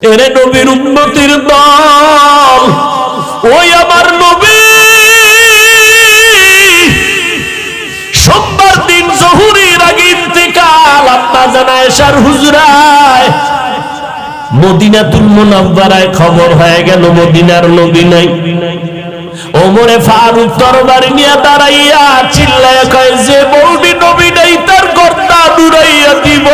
এরে নবীর উম্মতের দল, ওই আমার নবী সোমবার দিন জহুরের আগে ইন্তেকাল। আম্মা জান আয়েশার হুজরায় মদিনাতুল মুনাওয়ারায় খবর হয়ে গেল মদিনার নবী নাই। ওমরে ফারুক তরবারি নিয়ে দাঁড়াইয়া চিল্লায়া কয়, যে বলবি নবী নাই তার গর্দা উড়াইয়া দিব।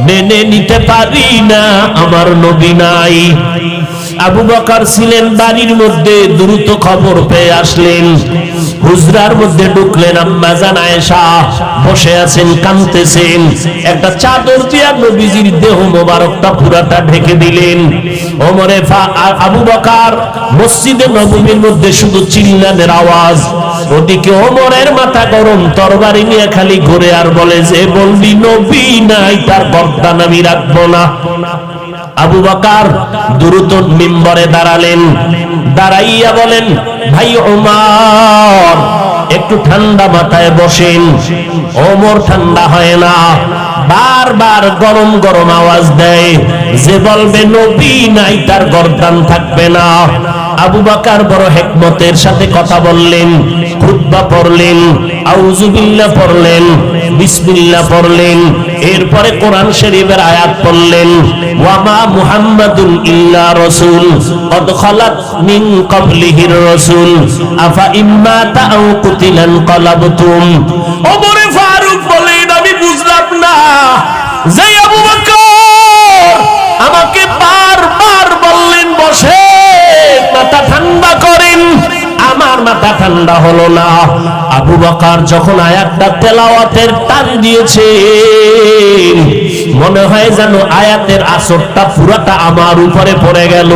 মেনে নিতে পারি না আমার নবী নাই। আবু বকর ছিলেন বাড়ির মধ্যে, দ্রুত খবর পেয়ে আসলেন, হুজরার মধ্যে ঢুকলেন। আম্মা জান আয়েশা বসে আছেন, কাঁদতেছেন। একটা চাদর দিয়া নবীজির দেহ মোবারকটা পুরাটা ঢেকে দিলেন। ওমরে আবু বকর মসজিদে নববীর মধ্যে শুধু চিল্লানের আওয়াজ, ওদিকে ওমরের মাথা গরম, তরবারি নিয়ে খালি ঘুরে আর বলে, যে বলবি নবী নাই তার গর্দান আমি রাখবো না। আবু বকর দ্রুত মিম্বরে দাঁড়ালেন, দাঁড়াইয়া বলেন, ভাই ওমর একটু ঠান্ডা মাথায় বসেন। ওমর ঠান্ডা হয় না, বারবার গরম গরম আওয়াজ দেয়, যে বলবে নবী নাই তার গর্দান থাকবে না। আবু বকর বড় হিকমতের সাথে কথা বললেন, খুতবা পড়লেন, আউযু বিল্লাহ পড়লেন, বিসমিল্লাহ পড়লেন, এরপরে কোরআন শরীফের আয়াত পড়লেন, ওয়ামা মুহাম্মাদুন ইল্লা রাসূল কদ খালাত মিন ক্বাবলিহির রাসূল আফা ইম্মা তাউ কুতিলান ক্বালাবতুম। ওমরে ফারুক বলেন, আমি বুঝলাম না যে আবু বকর আমাকে বারবার বললেন বসে মাথা ঠান্ডা করেন, আমার মাথা ঠান্ডা হলো না। আবু বকর যখন আয়াতটা তেলাওয়াতের টান দিয়েছে, মনে হয় যেন আয়াতের আসরটা পুরাটা আমার উপরে পড়ে গেল।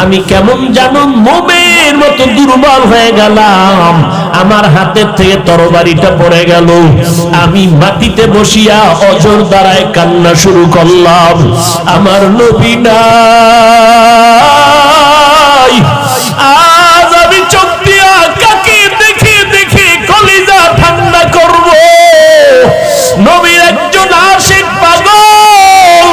আমি কেমন যেন মোমের মতো দুর্বল হয়ে গেলাম, আমার হাতের থেকে তরবারিটা পড়ে গেল। আমি মাটিতে বসিয়া অজর দ্বারায় কান্না শুরু করলাম, আমার নবী নাই। আজ আমি চোখ দিয়া কাকে দেখে দেখে কলিজা ঠান্ডা করব। নবীর একজন আশিক পাগল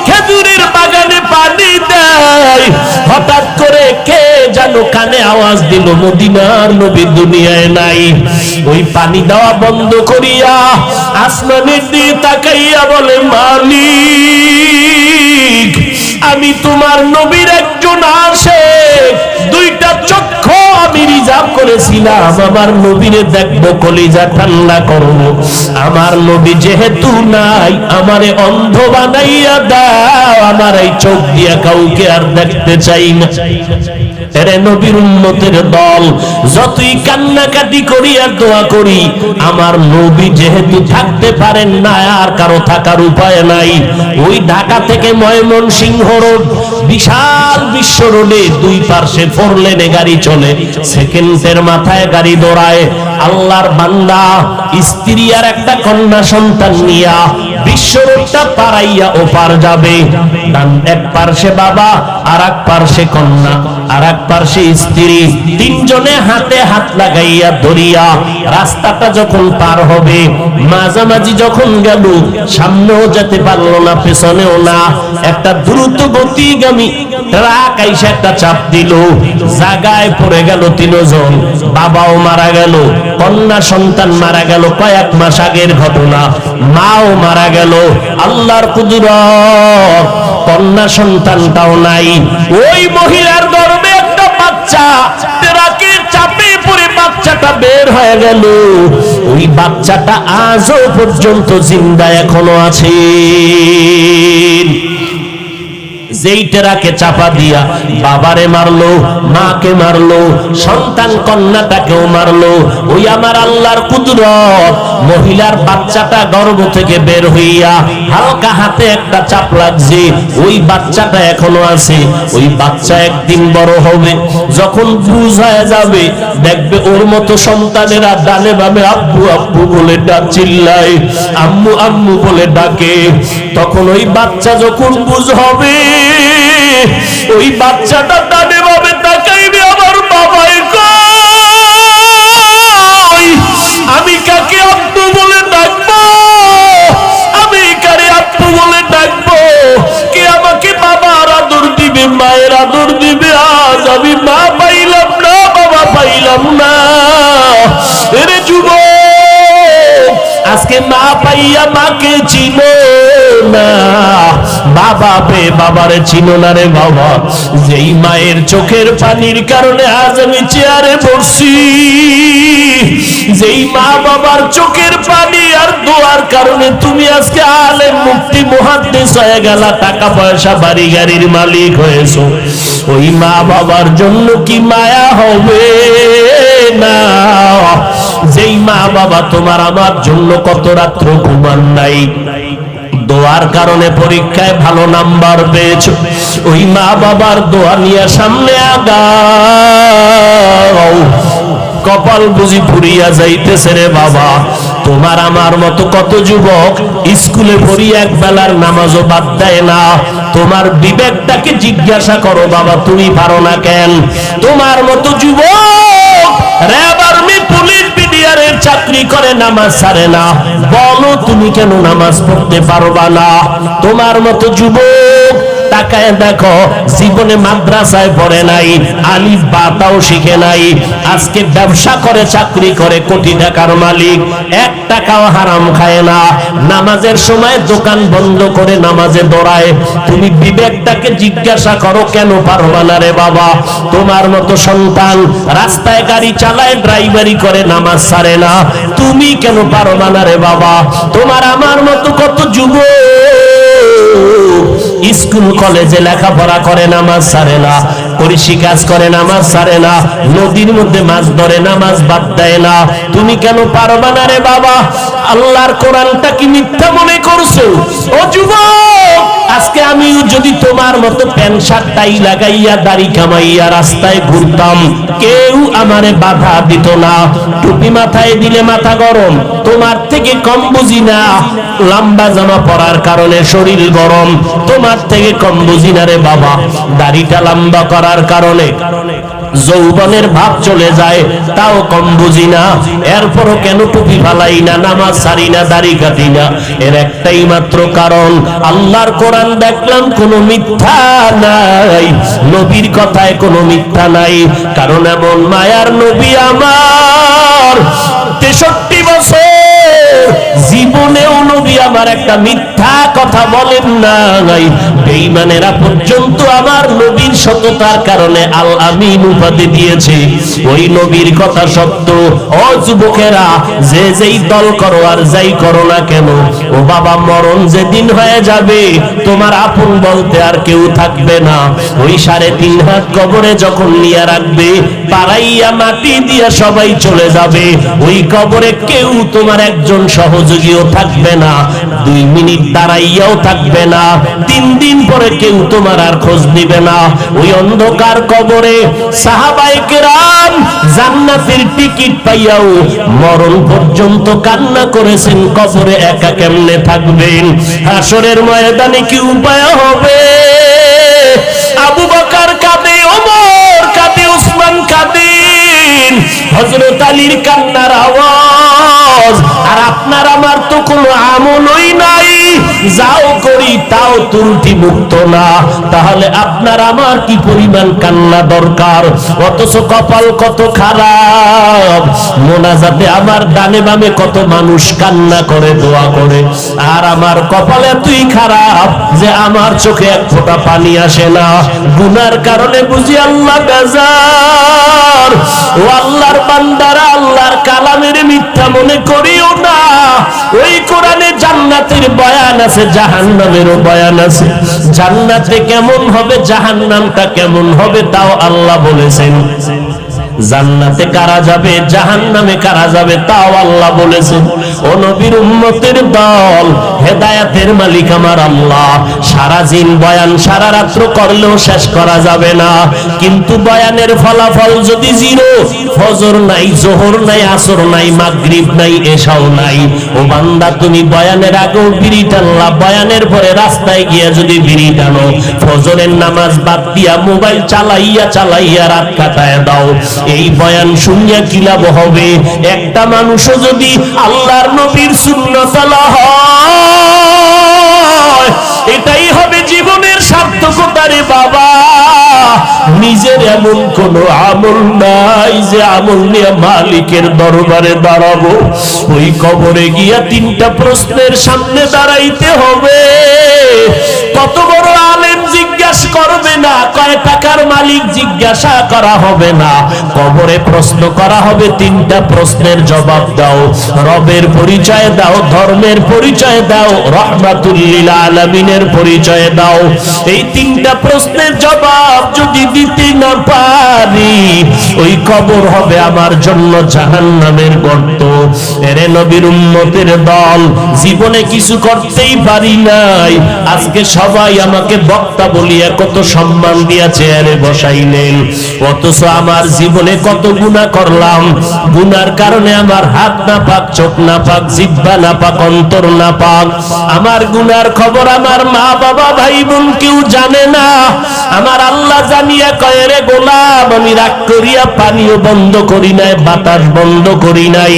খেজুরের বাগানে পানি দেয়, হঠাৎ করে কে যেন কানে আওয়াজ দিল, মদিনার নবী দুনিয়ায় নাই। ওই পানি দেওয়া বন্ধ করিয়া আসমানের দিকে তাকাইয়া বলে, মালিক আমি তোমার নবীর একজন আশিক, দুইটা চক্ষু আমি রিজার্ভ করেছিলাম, আমার নবীরে দেখবো, কলিজা ঠান্ডা করবো। আমার নবী যেহেতু নাই, আমারে অন্ধ বানাইয়া দাও, আমার এই চোখ দিয়া কাউকে আর দেখতে চাই না। এরে নবীর উম্মতের দল, যতই কান্নাকাটি করি আর দোয়া করি, আমার নবী যেহেতু থাকতে পারেন না, আর কারো থাকার উপায় নাই। ওই ঢাকা থেকে ময়মনসিংহ রোড, বিশাল বিশ্ব রোডে দুই পার্শ্বে 4 লেনে গাড়ি চলে, সেকেন্ডের মাথায় গাড়ি দৌড়ায়। আল্লাহর বান্দা স্ত্রী আর একটা কন্যা সন্তান নিয়া বিশ্ব রোডটা পারাইয়া ওপার যাবে। এক পার্শ্বে বাবা, আর এক পার্শ্বে কন্যা, আর এক পার্শ্বে স্ত্রী, তিনজনে হাতে হাত লাগাইয়া ধরিয়া রাস্তাটা যখন পার হবে, মাঝামাঝি যখন গেল, সামনেও যেতে পারলো না, পেছনেও না, একটা দ্রুত গতিগামী ট্রাক আইসা একটা চাপ দিল, জায়গায় পড়ে গেল তিনজন। বাবাও মারা গেল, কন্যা সন্তান মারা গেল, কয়েক মাস আগের ঘটনা, মাও মারা গেল। আল্লাহর কুদরত, কন্যা সন্তানটাও নাই। ওই মহিলার গর্ভে একটা বাচ্চা, ট্রাকের চাপে পড়ে বাচ্চাটা বের হয়ে গেল। ওই বাচ্চাটা আজও পর্যন্ত জিন্দা এখনো আছে। যেই ট্রাকে চাপা দিয়া বাবারে মারলো, মাকে মারলো, সন্তান কন্যাটাকেও মারলো। ওই আমার আল্লাহর কুদরত, মহিলার বাচ্চাটা গর্ভ থেকে বের হইয়া হালকা হাতে একটা চাপ লাগছে, ওই বাচ্চাটা এখনো আছে। ওই বাচ্চা একদিন বড় হবে, যখন বুঝ হয়ে যাবে, দেখবে ওর মতো সন্তানেরা ডানে বামে আব্বু আব্বু বলে চিল্লায়, আম্মু আম্মু বলে ডাকে। তখন ওই বাচ্চা যখন বুঝ হবে, ওই বাচ্চাটা ডানে বামে তাকাইবে, আমার বাবাই কই, আমি কাকে আব্বু বলে ডাকবো, আমি কারে আব্বু বলে ডাকবো। আজকে মা পাইয়া মাকে চিনো না, বাবা পেয়ে বাবারে চিনো না রে বাবা। যেই মায়ের চোখের পানির কারণে আজ আমি চেয়ারে বসছি, যেই মা বাবার চোখের পানি আর দোয়ার কারণে তুমি আজকে আলেম মুফতি মুহাদ্দিস হয়ে গেলা, টাকা পয়সা বাড়ি গাড়ির মালিক হয়েছো, ওই মা বাবার জন্য কি মায়া হবে না? যেই মা বাবা তোমার আমার জন্য কত রাত্র ঘুমান নাই, দোয়ার কারণে পরীক্ষায় ভালো নাম্বার পেয়েছো, ওই মা বাবার দোয়া নিয়ে সামনে আগাও। কপাল বুঝি পুরিয়া যাইতেছে রে বাবা। তোমার আমার মতো কত যুবক স্কুলে পড়ি এক বেলার নামাজও বাদ দেয় না। তোমার বিবেকটাকে জিজ্ঞাসা করো বাবা, তুমি পারো না কেন? তোমার মতো যুবক র্যাব আর্মি পুলিশ বিডিআরের চাকরি করে নামাজ ছাড়ে না, বলো তুমি কেন নামাজ পড়তে পারবা না? তোমার মতো যুবক তাকায় দেখো, জীবনে মাদ্রাসায় পড়ে নাই, আলিফ বাতাও শিখে নাই, আজকে ব্যবসা করে চাকরি করে কোটি টাকার মালিক, এক টাকাও হারাম খায় না, নামাজের সময় দোকান বন্ধ করে নামাজে দৌড়ায়। তুমি বিবেকটাকে জিজ্ঞাসা করো কেন পারবা না রে বাবা? তোমার মতো সন্তান রাস্তায় গাড়ি চালায়, ড্রাইভারি করে, নামাজ ছাড়ে না, তুমি কেন পারবা না রে বাবা? তোমার আমার মতো কত যুবক স্কুল কলেজে লেখাপড়া করে, নামাজ ছাড়ে না, কৃষি কাজ করে, নামাজ ছাড়ে না, নদীর মধ্যে মাছ ধরে, নামাজ বাদ দেয় না, তুমি কেন পারবা না রে বাবা? আল্লাহর কোরআনটা কি মিথ্যা মনে করছো? ও যুবক, আজকে আমিও যদি তোমার মতো প্যান্ট শার্ট টাই লাগাইয়া দাড়ি কামাইয়া রাস্তায় ঘুরতাম, কেউ আমারে বাধা দিত না। টুপি মাথায় দিলে মাথা গরম, তোমার থেকে কম বুঝি না। লম্বা জামা পরার কারণে শরীর গরম, তোমার থেকে কম বুঝি না রে বাবা। দাড়িটা লম্বা করার কারণে যৌবনের ভাব চলে যায়, তাও কম বুঝি না। এরপরও কেন টুপি ফালাই না, নামাজ ছাড়ি না, দাড়ি কাটি না? এর একটাই মাত্র কারণ, আল্লাহর কোরআন দেখলাম কোনো মিথ্যা নাই, নবীর কথায় কোনো মিথ্যা নাই। কারণ এমন মায়ার নবী আমার 63 বছর জীবনেও নবী আমার একটা মিথ্যা কথা বলেন নাই। বেঈমানেরা পর্যন্ত আমার নবীর সততার কারণে আল আমিন উপাধি দিয়েছে। ওই নবীর কথা সত্য। ও যুবকেরা, যে যেই দল করো আর যাই করো না কেন, ও বাবা, মরণ যেদিন হয়ে যাবে তোমার আপন বলতে আর কেউ থাকবে না। ওই 3.5 হাত কবরে যখন নিয়ে রাখবে, পাড়াইয়া মাটি দিয়া সবাই চলে যাবে, ওই কবরে কেউ তোমার একজন সহযোগীও থাকবে না, 2 মিনিট দাঁড়াইয়াও থাকবে না, 3 দিন পরে কেউ তোমার আর খোঁজ নিবে না। ওই অন্ধকার কবরে সাহাবায়ে কেরাম জান্নাতের টিকিট পাইয়াও মরণ পর্যন্ত কান্না করেছেন, কবরে একা কেমনে থাকবেন? হাসরের ময়দানে কি উপায় হবে? আবু বকর কাঁদে, ওমর কাঁদে, উসমান কাঁদেন, হযরত আলীর কান্নার আওয়াজ। আর আপনার আমার তো কোনো আমলই নাই, যাও করি তাও ত্রুটি মুক্ত না। তাহলে আপনার আমার কি পরিমাণ কান্না দরকার? অথচ কপাল কত খারাপ, মোনাজাতে আমার ডানে বামে কত মানুষ কান্না করে, দোয়া করে, আর আমার কপাল এতই খারাপ যে আমার চোখে এক ফোঁটা পানি আসে না। গুনার কারণে বুঝি আল্লাহ বেজার। ও আল্লাহর বান্দারা, আল্লাহর কালামের মিথ্যা মনে করিও না। ওই কোরআনে জান্নাতের বয়ান আছে, জাহান্নামেরও বয়ান আছে। জান্নাতে কেমন হবে, জাহান্নামটা কেমন হবে, তাও আল্লাহ বলেছেন। জান্নাতে কারা যাবে, জাহান্নামে কারা যাবে, তাও আল্লাহ বলেছেন। ও নবীর উম্মতের দল, হেদায়েতের মালিক আমার আল্লাহ। সারা দিন বয়ান, সারা রাত্র করলেও শেষ করা যাবে না, কিন্তু বয়ানের ফলাফল যদি জিরো, ফজর নাই, জোহর নাই, আসর নাই, মাগরিব নাই, এশাও নাই, ও বান্দা তুমি বয়ানের আগেও বিড়ি টানলা, বয়ানের পরে রাস্তায় গিয়া যদি বিড়ি টানো, ফজরের নামাজ বাদ দিয়া মোবাইল চালাইয়া চালাইয়া রাত কাটায় দাও, এই বয়ান শুনিয়া কি লাভ হবে? একটা মানুষও যদি আল্লাহর নবীর সুন্নাত হয়, এটাই হবে জীবনের সার্থকতা রে বাবা। নিজের এমন কোন আমল নাই যে আমল নিয়ে মালিকের দরবারে দাঁড়াবো। ওই কবরে গিয়া তিনটা প্রশ্নের সামনে দাঁড়াইতে হবে। কত বড় আলেম জিজ্ঞাসা করবে না, কয় টাকার মালিক জিজ্ঞাসা করা হবে না। কবরে প্রশ্ন করা হবে, তিনটা প্রশ্নের জবাব দাও। রবের পরিচয় দাও, ধর্মের পরিচয় দাও, রহমাতুল লিল আলামিনের পরিচয় দাও। এই তিনটা প্রশ্নের জবাব যদি দিতে না পারি, ওই কবর হবে আমার জন্য জাহান্নামের গর্ত। এরে নবীর উম্মতের দল, জীবনে কিছু করতেই পারি নাই, আজকে সবাই আমাকে বক্তা বলিয়া কত সম্মান দিয়া চেয়ারে বসাইলেন, অথচ আমার জীবনে কত গুনাহ করলাম। গুনার কারণে আমার হাত না পাক, চোখ না পাক, জিহ্বা না পাক, অন্তর না পাক। আমার গুনার খবর আমার মা বাবা ভাই বোন কেউ জানে না। আমার আল্লাহ জানিয়া কয়, রে গোলাম, আমি রাগ করিয়া পানিও বন্ধ করি নাই, বাতাস বন্ধ করি নাই,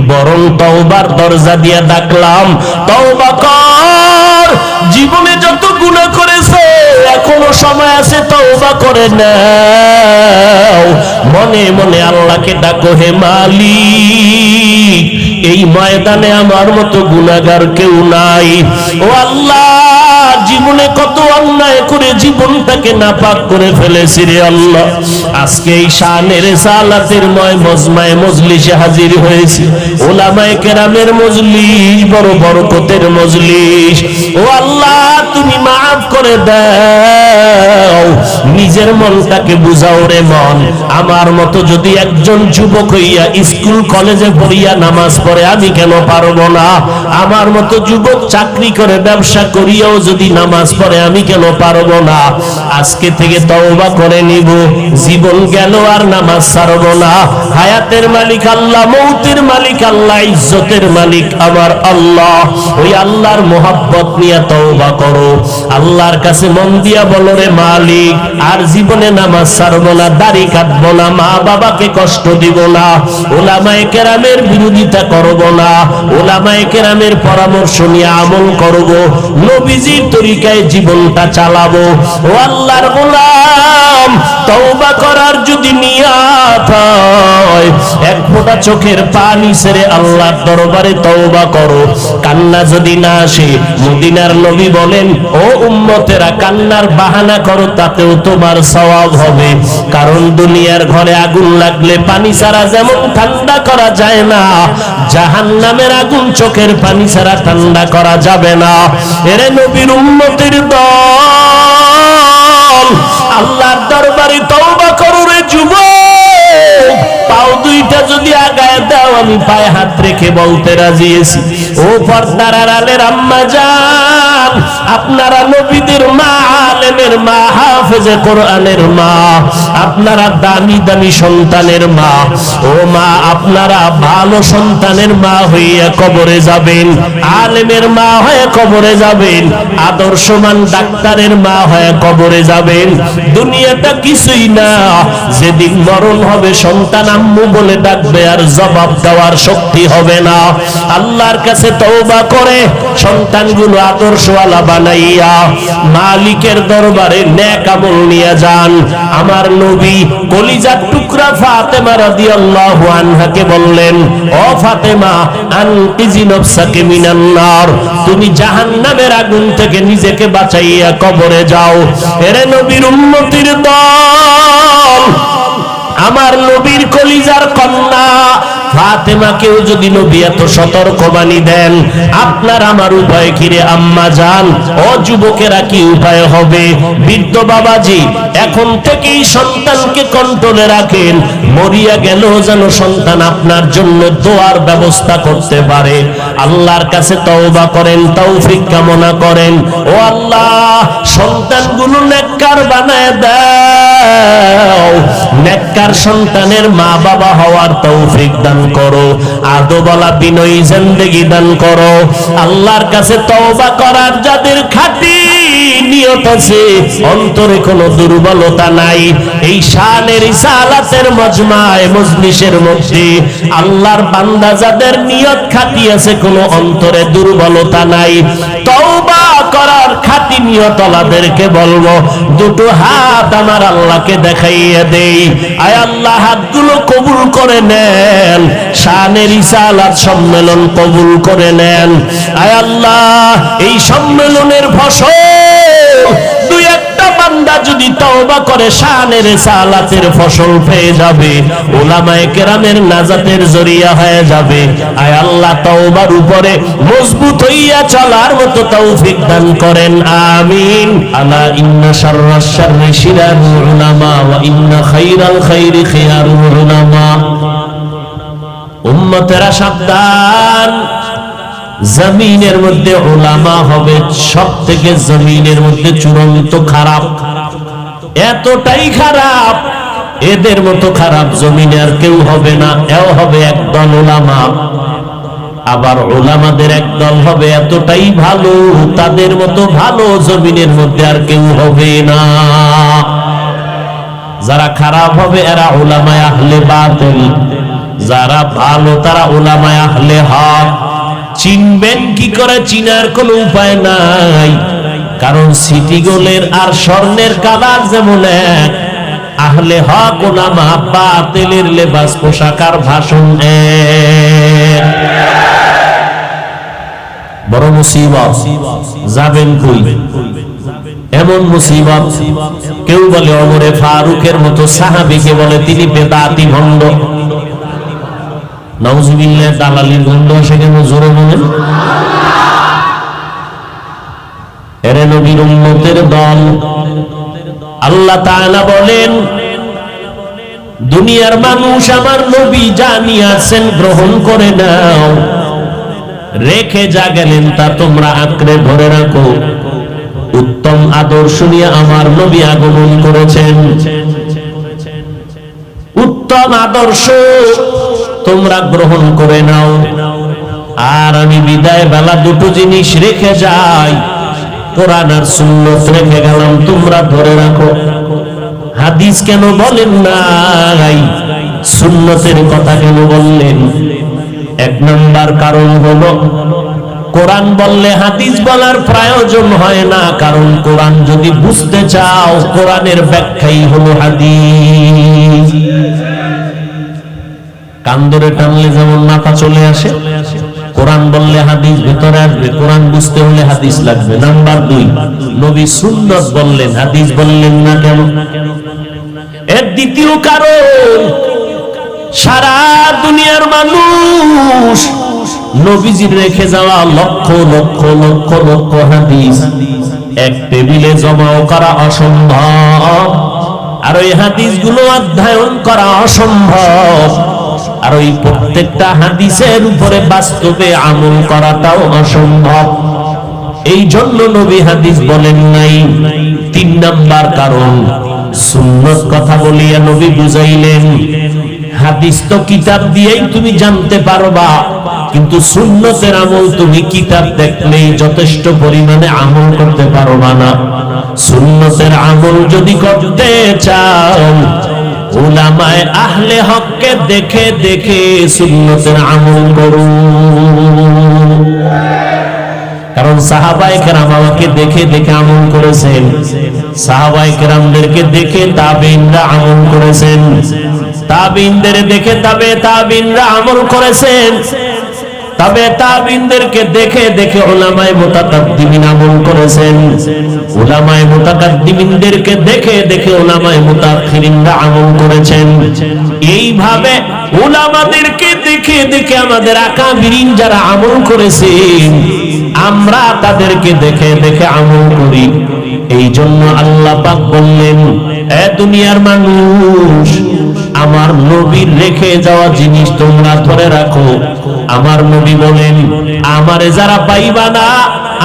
বরং তওবার দরজা দিয়া ডাকলাম, তওবা কর। জীবনে যত গুনাহ করেছো এখনো সময় আছে, তওবা করে নাও। মনে মনে আল্লাহকে ডাকো, হে মালিক, এই ময়দানে আমার মতো গুনাহগার কেউ নাই। ও আল্লাহ, জীবনে কত অন্যায় করে জীবনটাকে নাপাক করে ফেলেছি রে আল্লাহ। আজকে এই শানের সালাতের মজমায়ে মজলিসে হাজির হয়েছি, উলামায়ে কেরামের মজলিস, বড় বরকতের মজলিস। ও আল্লাহ, তুমি মাফ করে দাও। নিজের মনটাকে বুঝাও রে মন। আমার মতো যদি একজন যুবক হইয়া স্কুল কলেজে পড়িয়া নামাজ পড়ে, আমি কেন পারবো না? আমার মতো যুবক চাকরি করে ব্যবসা করিয়াও যদি নামাজ পড়ে, আমি কেন পারবো না? আজকে থেকে তওবা করে নিব, জীবন গেল আর নামাজ ছাড়বো না। হায়াতের মালিক আল্লাহ, মৌতের মালিক আল্লাহ, ইজ্জতের মালিক আমার আল্লাহ। ওই আল্লাহর মোহাব্বত নিয়ে তওবা করো। আল্লাহর কাছে মন দিয়া বলো, রে মালিক, আর জীবনে নামাজ ছাড়বো না, দাড়ি কাটবো না, মা বাবাকে কষ্ট দিব না, উলামায়ে কেরামের বিরোধিতা করব না, উলামায়ে কেরামের পরামর্শ নিয়ে আমল করব, নবীজির তরিকায় জীবনটা চালাবো। ও আল্লাহর গোলাম, তওবা করার যদি নিয়ত হয়, এক ফোঁটা চোখের পানি ছেড়ে আল্লাহর দরবারে তওবা করো। কান্না যদি না আসে, মদিনার নবী বলেন, ও উম্মতেরা, কান্নার বাহানা করো, তাতেও তোমার সওয়াব হবে। কারণ দুনিয়ার ঘরে আগুন লাগলে পানি ছাড়া যেমন ঠান্ডা করা যায় না, জাহান্নামের আগুন চোখের পানি ছাড়া ঠান্ডা করা যাবে না। এরে নবীর উম্মতের দল, আল্লাহর দরবারে তওবা করো রে যুবক। পাও দুইটা যদি আগায় দাও, আমি পায়ে হাত রেখে বলতে রাজি আছি, ও পর্দার আড়ালের আম্মা জান, আপনারা নবীদের মা, আলেমের মা, হাফেজে কোরআনের মা, আপনারা দামি দামি সন্তানের মা। ও মা, আপনারা ভালো সন্তানের মা হইয়া কবরে যাবেন, আলেমের মা হয়ে কবরে যাবেন, আদর্শমান ডাক্তারের মা হয়ে কবরে যাবেন। দুনিয়াটা কিছুই না, যেদিন মরণ হবে সন্তান আম্মু বলে ডাকবে, আর জবাব দেওয়ার শক্তি হবে না। আল্লাহর কাছে তওবা করে সন্তানগুলো আদর্শওয়ালা বানাইয়া মালিকের দরবারে নেক আমল নিয়ে যান। আমার নবী কলিজার টুকরা ফাতেমা রাদিয়াল্লাহু আনহাকে বললেন, ও ফাতেমা, আনকিজি নফসাকে মিনান নার, তুমি জাহান্নামের আগুন থেকে নিজেকে বাঁচাইয়া কবরে যাও। এরে নবীর উম্মতির দল, আমার নবীর কলিজার কন্যা ফাতেমাকেও যদি নবী এত সতর্কবাণী দেন, আপনার আমার উপায় কিরে আম্মা জান? ও যুবকেরা, কি উপায় হবে? বৃদ্ধ বাবাজি, এখন থেকেই সন্তানকে কন্ট্রোলে রাখেন, মরিয়া গেল যেন সন্তান আপনার জন্য দোয়ার ব্যবস্থা করতে পারে। আল্লাহর কাছে তওবা করেন, তৌফিক কামনা করেন। ও আল্লাহ, সন্তানগুলো নেককার বানায় দাও, নেককার সন্তানের মা বাবা হওয়ার তৌফিক দান করো, আদবওয়ালা বিনয়ী জিন্দেগি দান করো। আল্লাহর কাছে তওবা করার যাদের খাঁটি নিয়ত আছে, অন্তরে কোনো দুর্বলতা নাই। এই শানে রিসালাতের মজমায়ে মজলিসের মধ্যে আল্লাহর বান্দা যাদের নিয়ত খাঁটি আছে, কোনো অন্তরে দুর্বলতা নাই, তওবা করার খাঁটি নিয়তওয়ালাদেরকে বলবো দুটো হাত আমার আল্লাহকে দেখাইয়া দেই। আয় আল্লাহ, হাতগুলো কবুল করে নেন, শানে রিসালাত সম্মেলন কবুল করে নেন। আয় আল্লাহ, এই সম্মেলনের ফসল দুই একটা বান্দা যদি তওবা করে শানে রিসালাতের ফসল পেয়ে যাবে, উলামায়ে কেরামের নাজাতের জরিয়া হয়ে যাবে। আয় আল্লাহ, তওবার উপরে মজবুত হইয়া চলার মতো তৌফিক দান করেন, আমিন। আলা ইন্না শাররাশ শাররি শিরারুল উলামা ওয়া ইন্না খায়রাল খায়রি খিয়ারুল উলামা। উম্মতেরা সাবধান, জমিনের মধ্যে উলামা হবে সবথেকে জমিনের মধ্যে চূড়ান্ত খারাপ, এতটাই খারাপ, এদের মতো খারাপ জমিনে আর কেউ হবে না। এও হবে একদল উলামা, আবার উলামাদের একদল হবে এতটাই ভালো, তাদের মতো ভালো জমিনের মধ্যে আর কেউ হবে না। যারা খারাপ হবে এরা উলামায়ে আহলে বাতিল, যারা ভালো তারা উলামায়ে আহলে হক। চিনবেন কি করে? চিনার কোনো উপায় নাই, কারণ সিটি গোলের আর স্বর্ণের কালার যেমন এক, আহলে হক উলামা বাতিলের লেবাস পোশাক আর ভাষণ এক। বড় মুসিবত, যাবেন কই? এমন মুসিবত, কেউ বলে ওমরে ফারুকের মতো সাহাবীকে বলে তিনি বেদাতি ভণ্ড। নাউজুবিল্লাহ, দালালির গন্ধ সেখানে জোরে বলেন। এরে নবীর উম্মতের দল, আল্লাহ তাআলা বলেন দুনিয়ার মানুষ আমার নবী জানিয়াছেন গ্রহণ করে নাও, রেখে যা গেলেন তা তোমরা আঁকড়ে ধরে রাখো। উত্তম আদর্শ নিয়ে আমার নবী আগমন করেছেন, উত্তম আদর্শ তোমরা গ্রহণ করে নাও। আর আমি বিদায় বেলা দুটো জিনিস রেখে যাই, কোরআন আর সুন্নাত রেখে গেলাম, তোমরা ধরে রাখো। হাদিস কেন বলেন নাই? সুন্নাতের কথা কেন বললেন? এক নাম্বার কারণ হলো কোরআন বললে হাদিস বলার প্রয়োজন হয় না, কারণ কোরআন যদি বুঝতে চাও কোরআনের ব্যাখ্যাই হলো হাদিস। কান ধরে টানলে যেমন মাথা চলে আসে, কোরআন বললে হাদিস ভেতরে আসবে, কোরআন বুঝতে হলে হাদিস লাগবে। নাম্বার দুই, নবী সুন্নাত বললেন, হাদিস বললেন না কেন? এর দ্বিতীয় কারণ, সারা দুনিয়ার মানুষ নবীজির রেখে যাওয়া লক্ষ লক্ষ লক্ষ লক্ষ হাদিস এক টেবিলে জমাও করা অসম্ভব, আর ওই হাদিসগুলো অধ্যয়ন করা অসম্ভব, আর ওই প্রত্যেকটা হাদিসের উপরে বাস্তবে আমল করাটাও অসম্ভব। এই জন্য নবী হাদিস বলেন নাই। তিন নাম্বার কারণ, সুন্নাত কথা বলিয়া নবী বুঝাইলেন হাদিস তো কিতাব দিয়েই তুমি জানতে পারবা, কিন্তু সুন্নতের আমল তুমি কিতাব দেখলেই যথেষ্ট পরিমাণে আমল করতে পারবা না। সুন্নতের আমল যদি করতে চাও, উলামায়ে আহলে হককে দেখে দেখে সুন্নতের আমল করো। কারণ সাহাবায়ে কেরাম আমাকে দেখে দেখে আমল করেছেন, সাহাবায়ে কেরামদেরকে দেখে তাবেঈনরা আমল করেছেন, তাবেঈনদের দেখে তাবেঈনরা আমল করেছেন, তবে তাবেঈনদেরকে দেখে দেখে উলামায়ে মুতাকাদ্দিমিন আমল করেছেন, উলামায়ে মুতাকাদ্দিমিনদেরকে দেখে দেখে উলামায়ে মুতাআখিরিনরা আমল করেছেন। এইভাবে উলামাদেরকে দেখে দেখে আমাদের আকাবিরিন যারা আমল করেছেন, আমরা তাদেরকে দেখে দেখে আমল করি। এই জন্য আল্লাহ পাক বললেন, এ দুনিয়ার মানুষ, আমার নবীর রেখে যাওয়া জিনিস তোমরা ধরে রাখো। আমার নবী বলেন, আমারে যারা পাইবা না,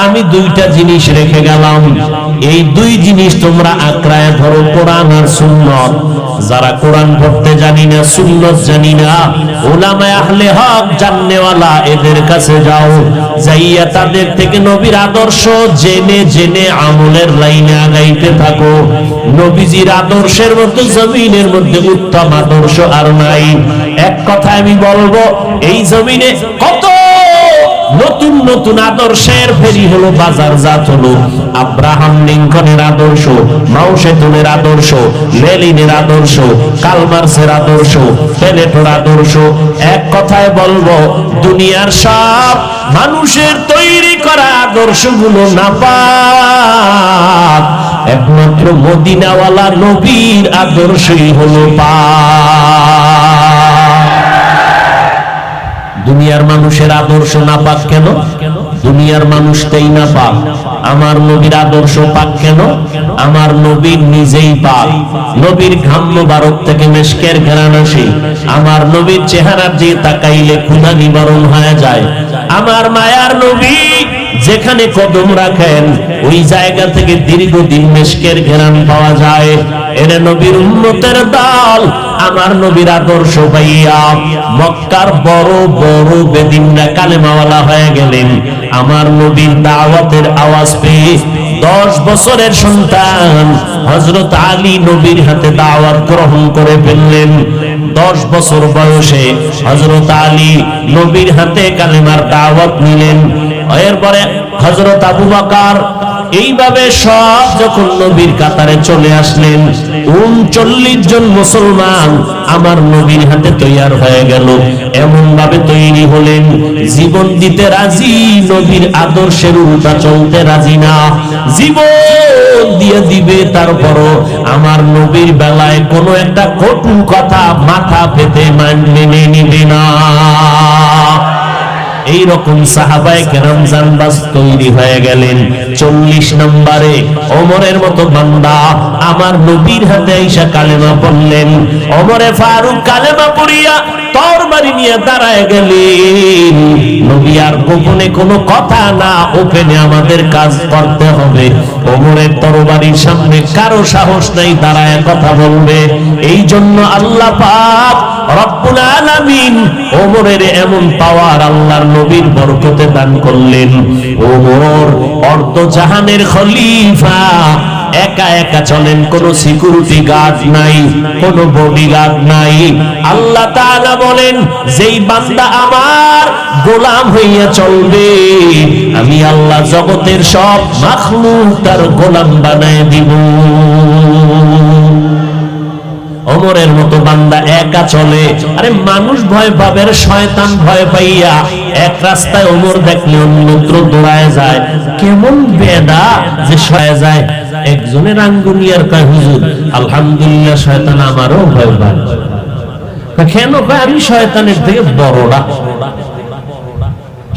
আমি দুইটা জিনিস রেখে গেলাম, এই দুই জিনিস তোমরা আঁকড়ায় ধরো, কোরআন আর সুন্নত। যারা কোরআন পড়তে জানি না, সুন্নত জানি না, উলামায়ে আহলে হক জাননেওয়ালা, এদের কাছে যাও, যাইয়া তাদের থেকে নবীর আদর্শ জেনে জেনে আমলের লাইনে আগাইতে থাকো। নবীজির আদর্শের মধ্যে জমিনের মধ্যে উত্তম আদর্শ আর নাই। এক কথা আমি বলবো, এই জমিনে কত নতুন নতুন আদর্শের ফেরি হলো, বাজারজাত হলো। আব্রাহাম লিঙ্কনের আদর্শ, মাও সেতুনের আদর্শ, লেনিনের আদর্শ, কার্ল মার্ক্সের আদর্শ, প্লেটোর আদর্শ। এক কথায় বলবো, দুনিয়ার সব মানুষের তৈরি করা আদর্শগুলো নাপাক, একমাত্র মদিনাওয়ালা নবীর আদর্শই হলো পাক। দুনিয়ার মানুষের আদর্শ নাপাক কেন? দুনিয়ার মানুষটাই নাপাক। আমার নবীর আদর্শ পাক কেন? আমার নবীর নিজেই পাক। নবীর ঘাম মোবারক থেকে মেশকের ঘ্রাণ আসে। আমার নবীর চেহারার দিকে তাকাইলে ক্ষুধা নিবারণ হয়ে যায়। আমার মায়ার নবী যেখানে কদম রাখেন, ওই জায়গা থেকে দীর্ঘদিন মেশকের ঘ্রাণ পাওয়া যায়। এর নবীর উম্মতের দল আমার নবীর আদর্শ পাইয়া মক্কার বড় বড় বেদিনরা কালেমাওয়ালা হয়ে গেলেন। আমার নবীর দাওয়াতের আওয়াজ পেয়ে 10 বছরের সন্তান হযরত আলী নবীর হাতে দাওয়াত গ্রহণ করে ফেললেন। 10 বছর বয়সে হযরত আলী নবীর হাতে কালেমার দাওয়াত নিলেন। এরপরে হযরত আবু বকর, এইভাবে সব যখন নবীর কাতারে চলে আসলেন, 39 জন মুসলমান আমার নবীর হাতে তৈয়ার হয়ে গেল। এমন ভাবে তৈরি হলেন, জীবন দিতে রাজি, নবীর আদর্শের উল্টা চলতে রাজি না। জীবন দিয়ে দিবে, তারপরও আমার নবীর বেলায় কোনো একটা কটু কথা মাথা পেতে মেনে নিবে না। এইরকম সাহাবায়ে কেরাম জানবাজ তৈরি হয়ে গেলেন। 40 নম্বরে ওমরের মতো বান্দা আমার নবীর হাতে আইসা কালেমা পড়লেন। ওমরে ফারুক কালেমা পড়িয়া তরবারি নিয়ে দাঁড়ায় গেলেন। নবী আর গোপনে কোনো কথা না, ওপেনে আমাদের কাজ করতে হবে। ওমরের তরবারির সামনে কারো সাহস নাই দাঁড়ায় কথা বলবে। এই জন্য আল্লাহ পাক রব্বুল আলামিন ওমরের এমন পাওয়ার আল্লাহর নবীর বরকতে দান করলেন। ওমর অর্ধ জাহানের খলিফা, একা একা চলেন, কোনো সিকিউরিটি গার্ড নাই, কোনো বডিগার্ড নাই। আল্লাহ তাআলা বলেন, যেই বান্দা আমার গোলাম হইয়া চলবে, আমি আল্লাহ জগতের সব মাখলুক তার গোলাম বানায় দিব। ওমরের মতো বান্দা একা চলে। আরে মানুষ ভয় পাবে, শয়তান ভয় পাইয়া এক রাস্তায় ওমর দেখলে অন্যত্র দৌড়ায় যায়। কেমন বেদা যে সয়ে যায়। একজনের আঙ্গুলিয়ার কয়, হুজুর আলহামদুলিল্লাহ, শয়তান আমারও ভয় পায়। কেন? আমি শয়তানের থেকে বড়রা।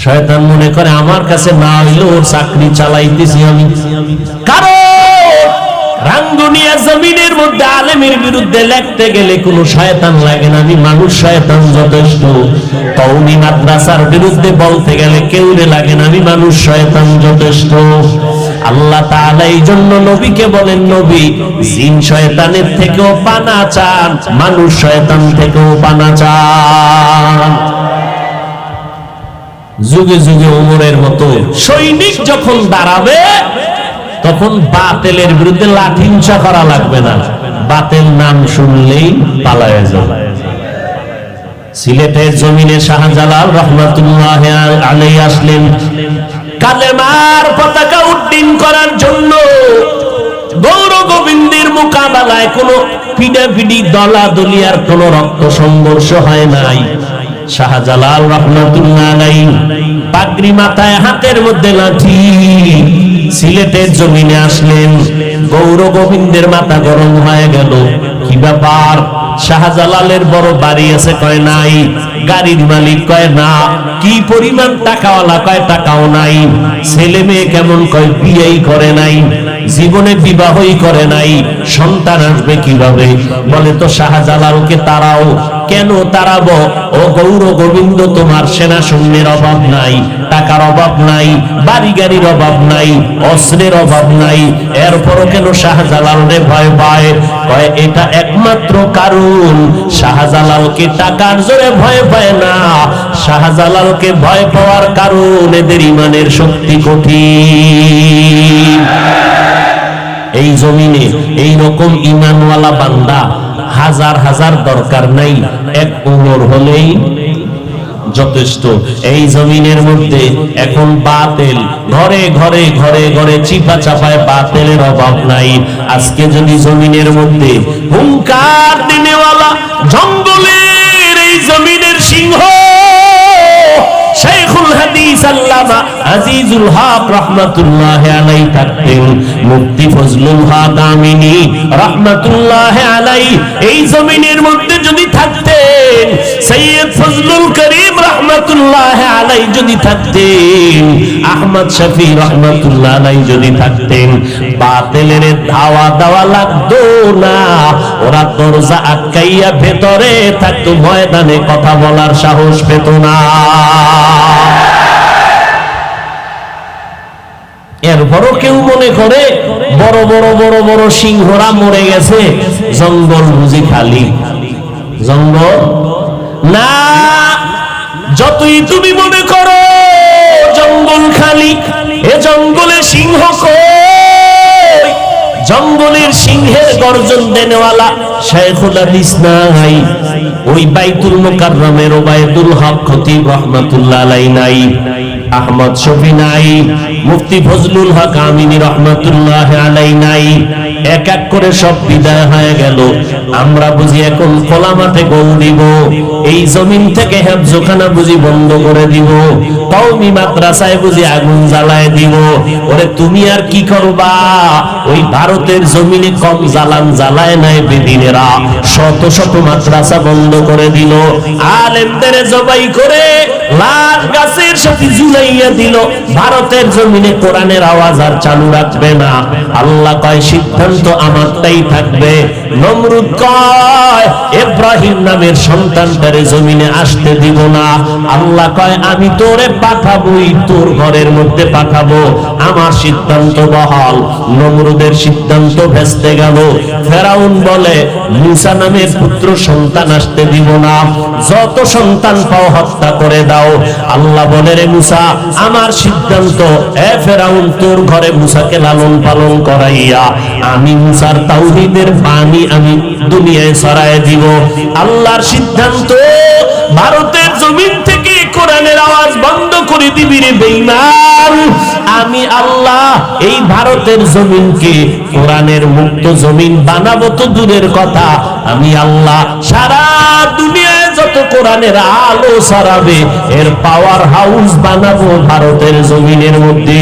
শয়তান মনে করে আমার কাছে না হইলে ওর চাকরি চালাইতেছি আমি। কারণ রাঙ্গুনিয়া জমিনের মধ্যে আলেমের বিরুদ্ধে লিখতে গেলে কোনো শয়তান লাগে না, আমি মানুষ, শয়তান যথেষ্ট। কওমি মাদ্রাসার বিরুদ্ধে বলতে গেলে কেউরে লাগে না, আমি মানুষ, শয়তান যথেষ্ট। আল্লাহ তাআলা এই জন্য নবীকে বলেন, নবী জিন শয়তানের থেকেও পানা চান, মানুষ শয়তান থেকেও পানা চান। যুগে যুগে ওমরের মতো সৈনিক যখন দাঁড়াবে, তখন বাতিলের বিরুদ্ধে লাঠি হিংসা করা লাগবে না, বাতিল নাম শুনলেই পালায়া যাবে। সিলেটের জমিনে শাহজালাল রহমাতুল্লাহ আলাইহি আসলেন কালেমার পতাকা উড্ডীন করার জন্য। গৌর গোবিন্দের মোকাবেলায় কোনো পিডাপিডি দলাদলি আর কোনো রক্ত সংঘর্ষ হয় নাই। শাহজালাল রহমাতুল্লাহ আলাইহি পাগড়ি মাথায়, হাতের মধ্যে লাঠি, সিলেটের জমিনে আসলেন। গৌর গোবিন্দের মাথা গরম হয়ে গেল। কি ব্যাপার? শাহজালালের বড় বাড়ি আছে? কয় নাই। গাড়ির মালিক? কয় না। কি পরিমাণ টাকাওয়ালা? কয় টাকাও নাই। ছেলে মেয়ে কেমন? কয় বিয়েই করে নাই, জীবনে বিবাহই করে নাই। সন্তান আসবে কিভাবে? বলে তো শাহজালালকে তারাও। কেন তাড়াবো? ও গৌর গোবিন্দ, তোমার সেনা সৈন্যের অভাব নাই, টাকার অভাব নাই, বাড়ি গাড়ির অভাব নাই, অস্ত্রের অভাব নাই, এরপরও কেন শাহজালালে ভয় পায়? কয় এটা একমাত্র কারণ, শাহজালালকে টাকার জোরে ভয় পায় না, শাহজালালকে ভয় পাওয়ার কারণ এদের ইমানের শক্তি কঠিন। এই জমিনে এই রকম ইমানওয়ালা বান্দা হাজার হাজার দরকার নাই, এক উমর হলেই যথেষ্ট। এই জমিনের মধ্যে এখন বাতিল ঘরে ঘরে ঘরে ঘরে চিপা চাপায়, বাতিলের অভাব নাই। আজকে যদি জমিনের মধ্যে হুঙ্কার দিনেওয়ালা জঙ্গলের এই জমিনের সিংহ শাইখুল হাদিস আল্লামা আজিজুল হক রাহমাতুল্লাহি আলাইহি থাকতেন, মুফতি ফজলুল হক আমিনী রাহমাতুল্লাহি আলাইহি এই জমিনের মধ্যে যদি থাকতেন, সৈয়দ ফজলুল করিম রাহমাতুল্লাহি আলাইহি যদি থাকতেন, আহমদ শফি রাহমাতুল্লাহি আলাইহি যদি থাকতেন, বাতিলের ধাওয়া দেওয়া লাগতো না, ওরা দরজা আটকাইয়া ভেতরে থাকতো, ময়দানে কথা বলার সাহস পেত না। এরপরও কেউ মনে করে বড় বড় বড় বড় সিংহরা মরে গেছে, জঙ্গল বুঝি খালি? জঙ্গল না, যতই তুমি মনে করো জঙ্গল খালি, এ জঙ্গলে সিংহ কই? জঙ্গলের সিংহের গর্জন দেনেওয়ালা শাইখুল হাদিস নাই, ওই বাইতুল মুকাররমের ওবায়দুল হক খতিব রাহমাতুল্লাহি আলাইহি নাই, আহমদ শফি নাই, মুফতি ফজলুল হক আমিনী রাহমাতুল্লাহি আলাইহি নাই, এক এক করে সব বিদায় হয়ে গেল। আমরা বুঝি এখন খোলা মাঠে গোল দিব, এই জমিন থেকে হেফজখানা বুঝি বন্ধ করে দিব, কওমি মাদ্রাসায় বুঝি আগুন জ্বালায় দিব। ওরে তুমি আর কি করবা? ওই ভারতের জমিনে কম জ্বালান জ্বালায় নাই বেদিনেরা, শত শত মাদ্রাসা বন্ধ করে দিল, আলেমদের জবাই করে লাশ গাছের সাথে ঝুলাইয়া দিল। ভারতের জমিনে কোরআনের আওয়াজ আর চালু রাখবে না। আল্লাহ কয় সিদ্ধান্ত আমারটাই থাকবে। নমরুদ কয় ইব্রাহিম নামের সন্তানটারে জমিনে আসতে দিব না। আল্লাহ কয় আমি তোরে পাঠাবোই, তোর ঘরের মধ্যে পাঠাবো, আমার সিদ্ধান্ত বহাল। নমরুদের সিদ্ধান্ত ভেস্তে গেল। ফেরাউন বলে মুসা নামের পুত্র সন্তান আসতে দিব না, যত সন্তান পাও হত্যা করে দাও। আল্লাহ বলে রে মুসা আমার সিদ্ধান্ত, এ ফেরাউন তোর ঘরে মুসাকে লালন পালন করাইয়া আমি মুসার তাওহীদের বাণী আমি দুনিয়ায় ছড়ায় দিব। আল্লাহর সিদ্ধান্ত ভারতের জমিন থেকে কোরআনের আওয়াজ বন্ধ করে দিবি রে বেঈমান। আমি আল্লাহ এই ভারতের জমিনকে কোরআনের মুক্ত জমিন বানাবো তো দূরের কথা, আমি আল্লাহ সারা দুনিয়ায় যত কোরআনের আলো ছড়াবে এর পাওয়ার হাউস বানাবো ভারতের জমিনের মধ্যে।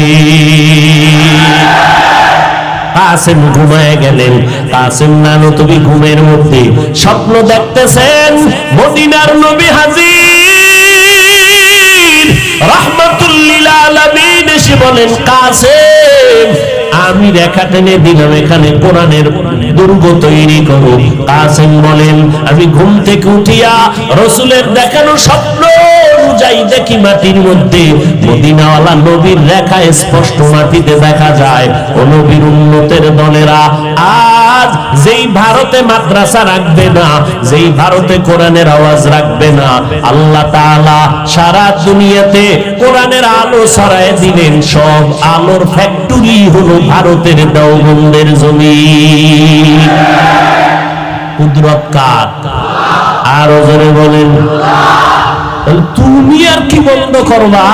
কাসেম ঘুমায় গেলেন। কাসেম নানু তুমি ঘুমের মধ্যে স্বপ্ন দেখতেছেন মদিনার নবী হাজির রাহমাতুল লিল আলামিন এসে বলেন কাসেম আমি রেখা টেনে দিলাম এখানে কোরআনের দুর্গ তৈরি করো। কাসেম বলেন আমি ঘুম থেকে উঠিয়া রাসূলের দেখানো স্বপ্ন অনুযায়ী দেখি মাটির মধ্যে মদিনাওয়ালা নবীর রেখা স্পষ্ট মাটিতে দেখা যায়। ও নবীর উম্মতের দলেরা, আজ যেই ভারতে মাদ্রাসা রাখবে না, যেই ভারতে কোরআনের আওয়াজ রাখবে না, আল্লাহ তাআলা সারা দুনিয়াতে কোরআনের আলো ছড়ায় দিলেন। সব আলোর ফ্যাক্টরি হলো ভারতের দেওবন্দের জমিন। কুদরত কার? আরো জোরে বলেন। তুমি আর কি বন্ধ করবা?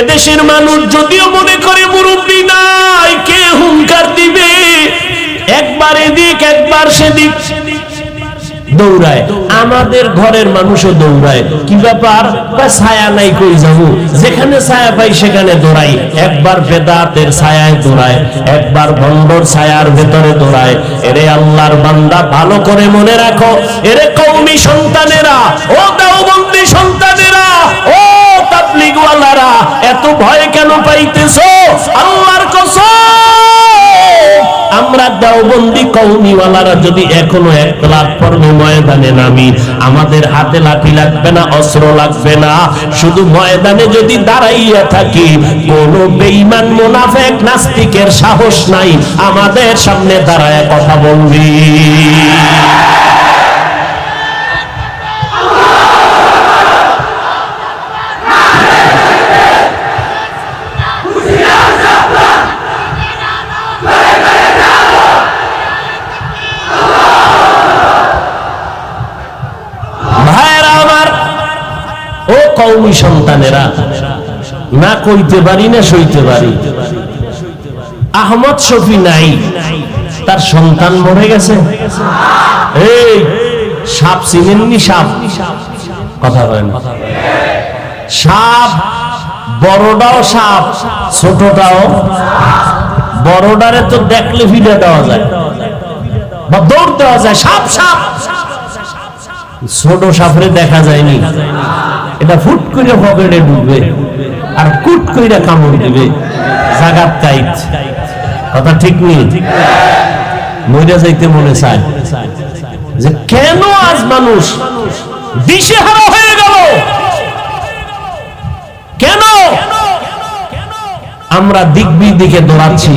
এদেশের মানুষ যদিও মনে করে মুরব্বী নাই, কে হুঙ্কার দিবে? একবার এদিক একবার সেদিক দৌড়ায়। আমাদের ঘরের মানুষও দৌড়ায়। কি ব্যাপার? ছায়া নাই, কই যাবো? যেখানে ছায়া পাই সেখানে দৌড়াই। একবার বেদাতের ছায়ায় দৌড়ায়, একবার ভণ্ডর ছায়ার ভেতরে দৌড়ায়। এরে আল্লাহর বান্দা ভালো করে মনে রাখো, এরে কওমি সন্তানেরা, ও দেওবন্দি সন্তানেরা, ও তাবলীগওয়ালারা, এত ভয় কেন পাইতেছো? আল্লাহর কসম আমরা দেওবন্দি কওমিওয়ালারা যদি এখনো একলাত পর্বে ময়দানে নামি, আমাদের হাতে লাঠি লাগবে না, অস্ত্র লাগবে না, শুধু ময়দানে যদি দাঁড়াইয়া থাকি, কোন বেঈমান মুনাফিক নাস্তিকের সাহস নাই আমাদের সামনে দাঁড়ায় কথা বলবি। কওমি সন্তানেরা, না কইতে পারি না সইতে পারি, আহমদ শফি নাই, তার সন্তান মরে গেছে। এই সাপ চিনেননি? সাপ কথা বলেন। সাপ বড়টাও সাপ, ছোটটাও। বড়টারে তো দেখলে ভিড়ে দেওয়া যায় বা দৌড় দেওয়া যায়, সাপ সাপ। ছোট সাপরে দেখা যায়নি, এটা ফুট করে পকেটে ঢুকবে আর কুট করে কামড় দিবে, জাগাত কাইত। কথা ঠিক নেই? মইরা যাইতে মনে চায় যে কেন আজ মানুষ দিশেহারা হয়ে গেল, কেন আমরা দিক বিদিকে দৌড়াচ্ছি।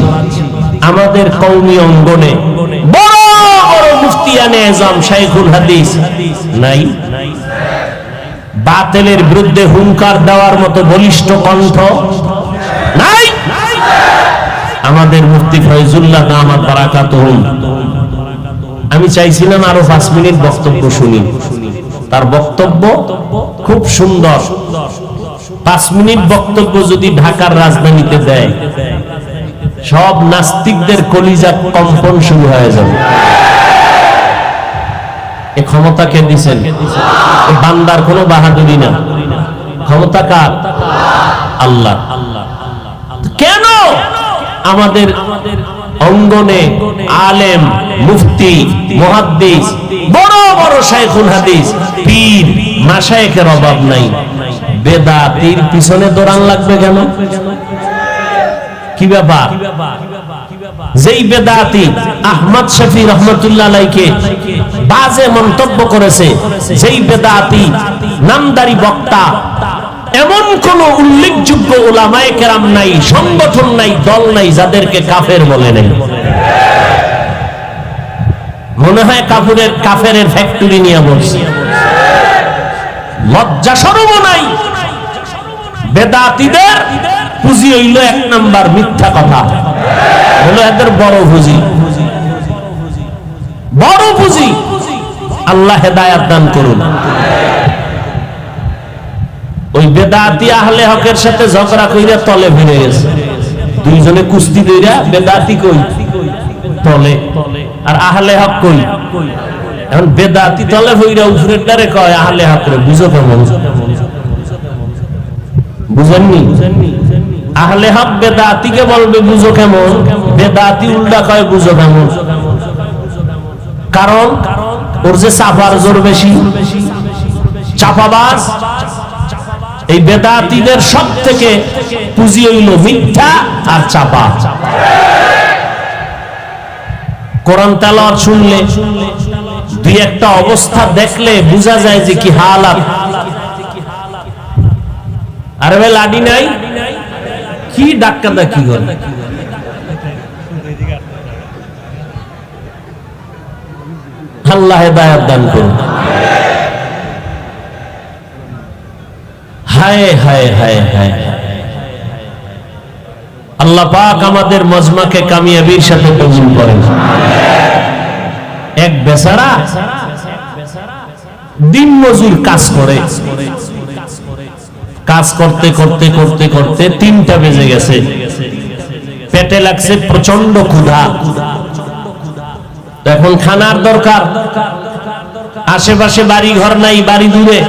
আমাদের কওমি অঙ্গনে বড় বড় মুফতিয়ানে আজম শাইখুল হাদিস নাই, বাতিলের বিরুদ্ধে হুঙ্কার দেওয়ার মতো বলিষ্ঠ কণ্ঠ নাই। আমাদের মুফতি ফয়জুল্লাহ দামাত বারাকাতুহুম, আমি চাইছিলাম আরো 5 মিনিট বক্তব্য শুনি, তার বক্তব্য খুব সুন্দর। 5 মিনিট বক্তব্য যদি ঢাকার রাজধানীতে দেয়, সব নাস্তিকদের কলিজা কম্পন শুরু হয়ে যাবে। এই ক্ষমতা কে দিয়েছেন? বান্দার কোনো বাহাদুরি না, ক্ষমতা কার? আল্লাহ। কেন আমাদের অঙ্গনে আলেম, মুফতি, মুহাদ্দিস, বড় বড় শাইখুল হাদিস, পীর, মাশায়েখের অভাব নাই, বেদাতির পিছনে দৌড়ান লাগবে কেন? কি ব্যাপার? যেই বেদাতি আহমদ শফি রহমতুল্লাহ আলাইহিকে বাজে মন্তব্য করেছে, যেই বেদাতি নামদারি বক্তা, এমন কোন উল্লেখযোগ্য উলামায়ে কেরাম নাই, সংগঠন নাই, দল নাই যাদেরকে কাফের বলে নাই। মনে হয় কাফেরের ফ্যাক্টরি নিয়ে বলছে। লজ্জা শরম নাই। বেদাতীদের পুঁজি হইল 1 নাম্বার মিথ্যা কথা, হলো এদের বড় পুঁজি, বড় পুঁজি। আল্লাহ হেদায়েত দান করুন। ওই বেদাতি আহলে হকের সাথে ঝগড়া কইরা তলে ভিড়ে গেছে, দুইজনে কুস্তি কইরা, বেদাতি কই তলে আর আহলে হক কই। এখন বেদাতি তলে হইরা উপরের দ্বারে কয় আহলে হক রে বুঝো কেমন? বুঝেননি? আহলে হক বেদাতিকে বলবে বুঝো কেমন, বেদাতি উল্টা কয় বুঝো কেমন। কারণ ওর যে চাপার জোর বেশি, চাপাবাজ। এই বেদাতিদের সব থেকে পুঁজি হইল মিথ্যা আর চাপা। কোরআন তেলাওয়াত শুনলে, দুই একটা অবস্থা দেখলে বোঝা যায় যে কি হালাত। আরে ভাই লাডি নাই, কি ডাক্তারদা কি করে? আল্লাহ হেদায়েত দান করুন। হায় হায় হায় হায়, আল্লাহ পাক আমাদের মজমাকে কামিয়াবির সাথে কবুল করেন। এক বেচারা দিন মজুর কাজ করে, কাজ করতে করতে করতে করতে 3টা বেজে গেছে, পেটে লাগছে প্রচন্ড ক্ষুধা, এখন খানার দরকার। আশেপাশে বাড়ি ঘর নাই, বাড়ি দূরে।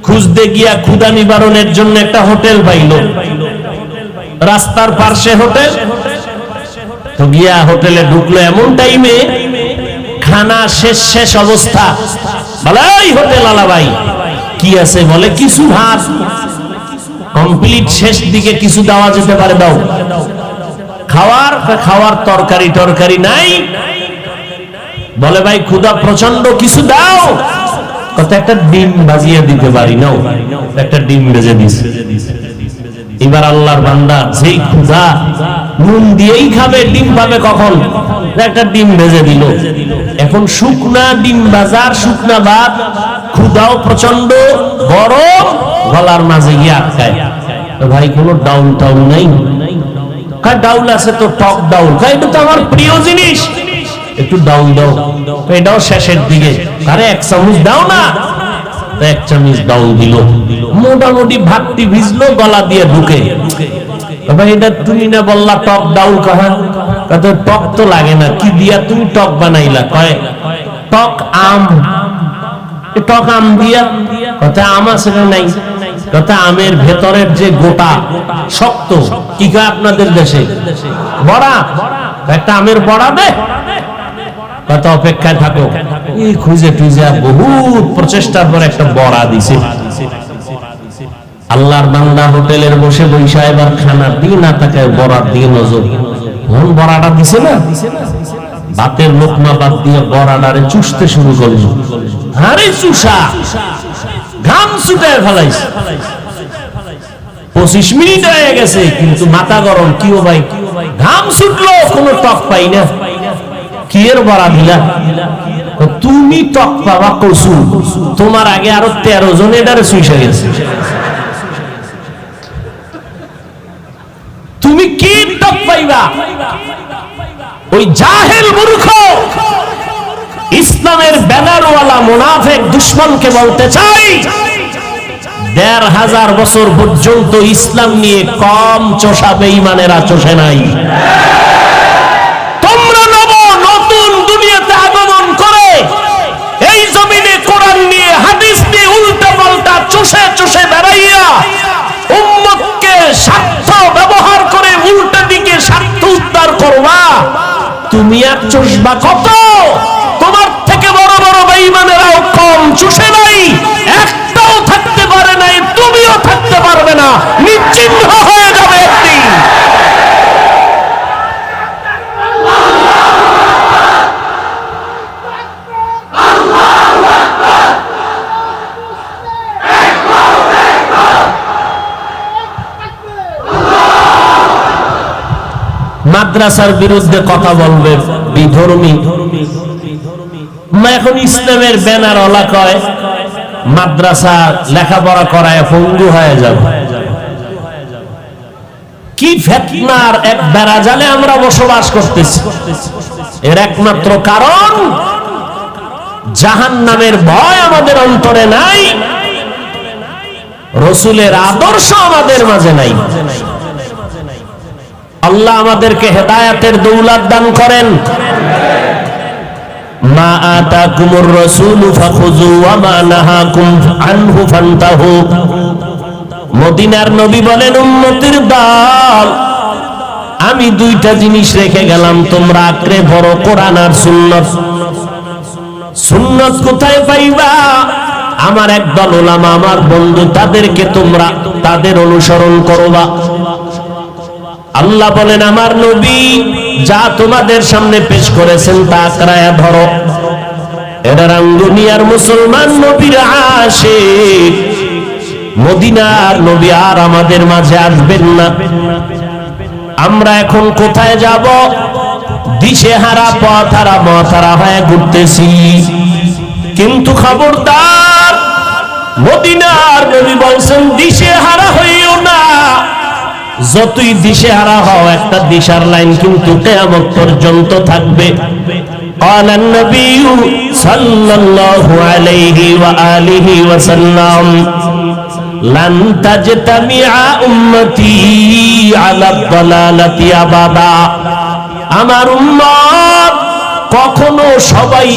খুঁজতে গিয়া ক্ষুধা নিবারণের জন্য একটা হোটেল পাইল, রাস্তার পাশে হোটেল। তো গিয়া হোটেলে ঢুকলো, এমন টাইমে খানা শেষ শেষ অবস্থা। বলে এই হোটেল আলা ভাই কি আছে? বলে কিছু ভাত, কমপ্লিট শেষ দিকে কিছু দেওয়া যেতে পারে, দাও। খাওয়ার খাওয়ার তরকারি টরকারি নাই। বলে ভাই ক্ষুধা প্রচন্ড, কিছু দাও। কত একটা ডিম ভাজিয়ে দিতে পারি না, একটা ডিম ভেজে দিছে। এবার আল্লাহর বান্দা যেই ক্ষুধা, নুন দিয়েই খাবে, ডিম পাবে কখন? একটা ডিম ভেজে দিল। এখন শুকনা ডিম বাজার, শুকনা ভাত, ক্ষুধাও প্রচন্ড, গরম, গলার মাঝে গিয়ে আটকায়। ভাই কোনো ডাউল টাউল নাই? ডাউল আছে তো, টক ডাউল। এটা তো আমার প্রিয় জিনিস, একটু ডাউল দাও। এটাও শেষের দিকে, আরে এক চামচ দাও না। এক চামচ ডাউল দিল, মোটামুটি ভাতটি ভিজলো, গলা দিয়ে ঢুকে। ভাই এটা তুমি না বললা টক ডাউল? কাহা টক তো লাগে না, কি দিয়া তুমি টক বানাইলা? কয় টক আম। টক আম দিয়া? কথা আম আছে না নাই? কথা আমের ভেতরের যে গোটা শক্ত, কি কয় আপনাদের দেশে? বড়া। একটা আমের বড়া দে। কত অপেক্ষায় থাকো, এই খুঁজে টুজে বহুত প্রচেষ্টার পর একটা বড়া দিছে। আল্লাহর বান্দা হোটেলের বসে বৈশা এবার খানার দিকে না তাকায়, বড়ার দিকে নজর। কোন বড়াটা দিছে না, ভাতের লোকমা বাদ দিয়ে বড়াটারে চুষতে শুরু করল। আরে চুষা, ঘাম ছুটায় ফেলাইছে। 25 মিনিট হয়ে গেছে, কিন্তু মাথা গরম। কি ও ভাই, ঘাম ছুটলো, কোনো টক পাই না। কি এর বড়া দিলা? তুমি টক পাবা কসু, তোমার আগে আরো 13 জন এটারে চুষে গেছে। তুমি কি টক পাইবা? ওই জাহেল মূর্খ ইসলামের ব্যানারওয়ালা মুনাফিক দুশমনকে বলতে চাই, 1500 বছর পর্যন্ত ইসলাম নিয়ে কম চোষা বেঈমানেরা চোষে নাই। তোমরা নতুন দুনিয়াতে আগমন করে এই জমিনে কোরআন নিয়ে, হাদিস নিয়ে উল্টা পাল্টা চোষে চোষে বেড়াইয়া উম্মতকে স্বার্থ ব্যবহার করে উল্টা দিকে স্বার্থ উদ্ধার করবা। তুমি আর চুষবা কত? তোমার থেকে বড় বড় বেঈমানেরাও কম চুষে নাই, একটাও থাকতে পারে নাই, তুমিও থাকতে পারবে না, নিশ্চিহ্ন হয়ে যাবে একদিন। মাদ্রাসার বিরুদ্ধে কথা বলবে বিধর্মী। এখন ইসলামের ব্যানার ওলা কয় মাদ্রাসা লেখাপড়া করায় পঙ্গু হয়ে যাবে। কি ফিতনার এক বেড়াজালে আমরা বসবাস করতেছি। এর একমাত্র কারণ জাহান্নামের ভয় আমাদের অন্তরে নাই, রাসূলের আদর্শ আমাদের মাঝে নাই। আল্লাহ আমাদেরকে হেদায়েতের দৌলত দান করেন। মা আতাকুমুর রাসূলু ফাখুযু ওয়া মা নাহাকুম আনহু ফান্তাহু। মদিনার নবী বলেন, উম্মতের দল, আমি দুইটা জিনিস রেখে গেলাম, তোমরা আঁকড়ে ধরো, কোরআন আর সুন্নাত। সুন্নাত কোথায় পাইবা? আমার একদল উলামা, আমার বন্ধু, তাদেরকে তোমরা তাদের অনুসরণ করবা। আল্লাহ বলেন, আমার নবী যা তোমাদের সামনে পেশ করেছেন তা আঁকড়ায়া ধরো। এরা দুনিয়ার মুসলমান নবীর আশিক। মদিনার নবী আর আমাদের মাঝে আসবেন না। আমরা এখন কোথায় যাব? দিশেহারা, পথহারা, মথহারা হয়ে ঘুরতেছি। কিন্তু খবরদার, মদিনার নবী বলছেন দিশেহারা হইও না। যতই দিশেহারা হও, একটা দিশার লাইন কিন্তু কিয়ামত পর্যন্ত থাকবে। قال النبي صلى الله عليه وآله وسلم لن تجتمع أمتي على الضلالة أبدا। আমার উম্মত কখনো সবাই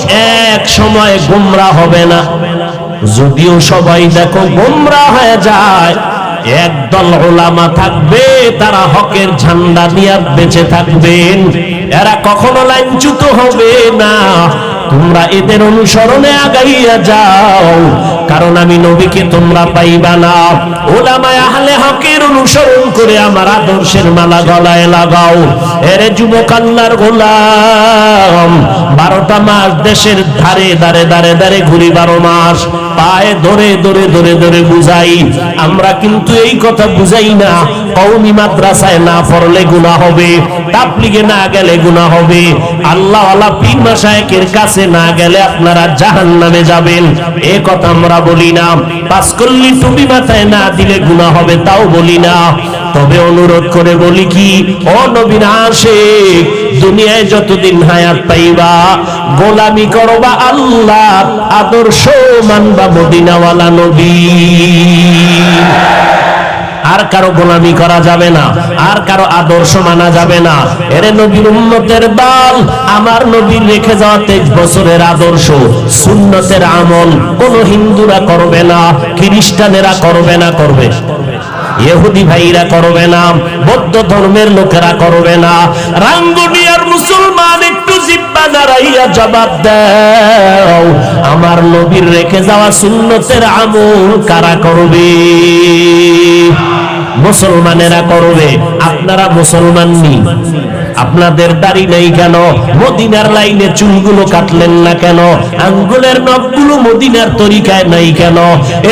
এক সময় গোমরাহ হবে না। যদিও সবাই দেখো গোমরাহ হয়ে যায়, একদল উলামা থাকবে, তারা হকের ঝান্ডা নিয়ে বেঁচে থাকবেন। এরা কখনো লাইনচ্যুত হবে না। তোমরা এদের অনুসরণে আগাইয়া যাও, কারণ আমি নবীকে তোমরা পাইবা না। উলামায়ে আহলে হকের অনুসরণ করে আমার আদর্শের মালা গলায় লাগাও। এরে যুবক আল্লাহর গোলাম, 12টা মাস দেশের ধারে ধারে ধারে ধারে ঘুরি, 12 মাস পায়ে ধরে ধরে ধরে ধরে বুঝাই। আমরা কিন্তু এই কথা বুঝাই না কওমি মাদ্রাসায় না পড়লে গুনাহ হবে, তাবলীগে না গেলে গুনাহ হবে, আল্লাহ ওয়ালা পীর মাশায়েখের কাছে না গেলে আপনারা জাহান্নামে যাবেন, এ কথা আমরা বলি না। পাঁচকল্লি টুপি মাথায় না দিলে গুনাহ হবে, তাও বলি না। তবে অনুরোধ করে বলি কি, ও নবীর আশিক, দুনিয়ায় যতদিন হায়াত পাইবা গোলামি করবা আল্লাহ, আদর্শ মানবা মদিনাওয়ালা নবী। আর কারো গোলামি করা যাবে না, আর কারো আদর্শ মানা যাবে না। এরে নবীর উম্মতের দল, আমার নবীর রেখে যাওয়া 23 বছরের আদর্শ সুন্নতের আমল কোন হিন্দুরা করবে না, খ্রিস্টানেরা করবে না, করবে ইহুদি ভাইরা করবে না, বৌদ্ধ ধর্মের লোকেরা করবে না। রাঙ্গুনিয়ার মুসলমান একটু জিব্বা নাড়াইয়া জবাব দাও, আমার নবীর রেখে যাওয়া সুন্নতের আমল কারা করবে? মুসলমানেরা করবে। আপনারা মুসলমান নি, আপনাদের দাড়ি নেই কেন? মদিনার লাইনে চুলগুলো কাটলেন না কেন? আঙ্গুলের নখগুলো মদিনার তরিকায় নাই কেন?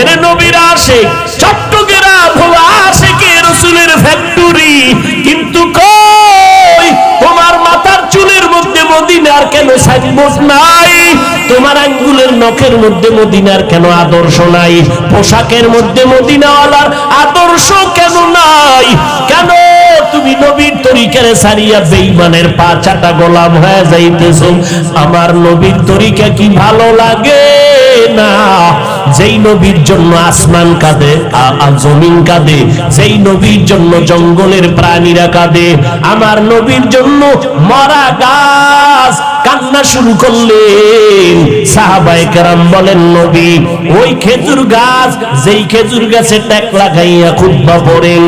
এর নবীর আশিক, চট্টগ্রাম হলো আশিকে রাসূলের ফ্যাক্টরি, কিন্তু কই তোমার মাথার চুলের মধ্যে মদিনার কেন সাইনবোর্ড নাই? তোমার আঙ্গুলের নখের মধ্যে মদিনার কেন আদর্শ নাই? পোশাকের মধ্যে মদিনাওয়ালার আদর্শ কেন নাই? কেন তুমি নবীর তরিকারে সারিয়া বেঈমানের পা চাটা গোলাম হয়ে যাইতেছো? আমার নবীর তরিকা কি ভালো লাগে না? যেই নবীর জন্য আসমান কাঁদে, জমিন কাঁদে, যেই নবীর জন্য জঙ্গলের প্রাণীরা কাঁদে, আমার নবীর জন্য মরা গাছ কান্না শুরু করলেন। সাহাবায়ে কেরাম বলেন, নবী ওই খেজুর গাছ, যেই খেজুর গাছে ট্যাক লাগাইয়া খুতবা পড়েন,